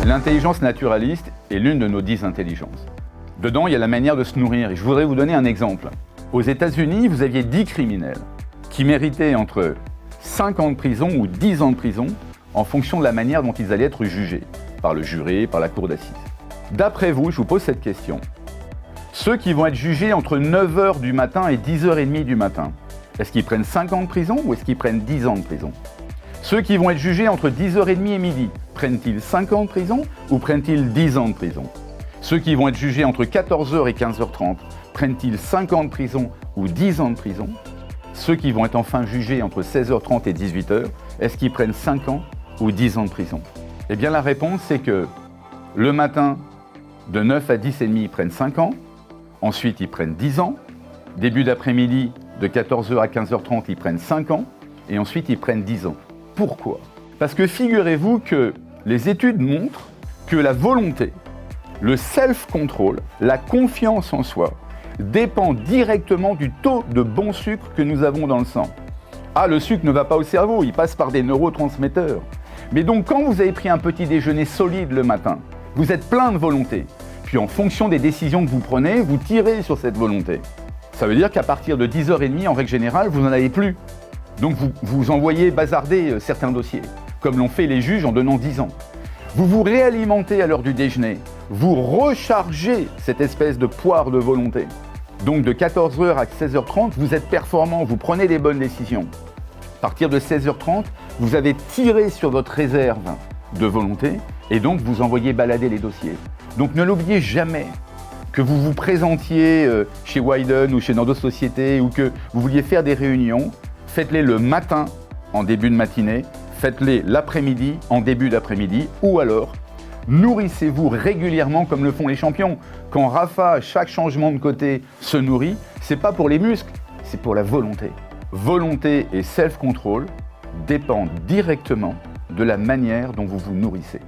L'intelligence naturaliste est l'une de nos 10 intelligences. Dedans, il y a la manière de se nourrir. Et je voudrais vous donner un exemple. Aux États-Unis, vous aviez 10 criminels qui méritaient entre 5 ans de prison ou 10 ans de prison en fonction de la manière dont ils allaient être jugés, par le juré, par la cour d'assises. D'après vous, je vous pose cette question. Ceux qui vont être jugés entre 9h du matin et 10h30 du matin, est-ce qu'ils prennent 5 ans de prison ou est-ce qu'ils prennent 10 ans de prison? Ceux qui vont être jugés entre 10h30 et midi, prennent-ils 5 ans de prison ou prennent-ils 10 ans de prison? Ceux qui vont être jugés entre 14h et 15h30, prennent-ils 5 ans de prison ou 10 ans de prison? Ceux qui vont être enfin jugés entre 16h30 et 18h, est-ce qu'ils prennent 5 ans ou 10 ans de prison? Eh bien la réponse c'est que le matin, de 9 à 10h30, ils prennent 5 ans, ensuite ils prennent 10 ans, début d'après-midi, de 14h à 15h30, ils prennent 5 ans, et ensuite ils prennent 10 ans. Pourquoi? Parce que figurez-vous que les études montrent que la volonté, le self-control, la confiance en soi, dépend directement du taux de bon sucre que nous avons dans le sang. Ah, le sucre ne va pas au cerveau, il passe par des neurotransmetteurs. Mais donc, quand vous avez pris un petit déjeuner solide le matin, vous êtes plein de volonté. Puis en fonction des décisions que vous prenez, vous tirez sur cette volonté. Ça veut dire qu'à partir de 10h30, en règle générale, vous n'en avez plus. Donc vous envoyez bazarder certains dossiers, comme l'ont fait les juges en donnant 10 ans. Vous vous réalimentez à l'heure du déjeuner, vous rechargez cette espèce de poire de volonté. Donc de 14h à 16h30, vous êtes performant, vous prenez des bonnes décisions. À partir de 16h30, vous avez tiré sur votre réserve de volonté et donc vous envoyez balader les dossiers. Donc ne l'oubliez jamais, que vous vous présentiez chez Wyden ou chez d'autres sociétés ou que vous vouliez faire des réunions, faites-les le matin en début de matinée, faites-les l'après-midi en début d'après-midi ou alors nourrissez-vous régulièrement comme le font les champions. Quand Rafa, à chaque changement de côté, se nourrit, c'est pas pour les muscles, c'est pour la volonté. Volonté et self-control dépendent directement de la manière dont vous vous nourrissez.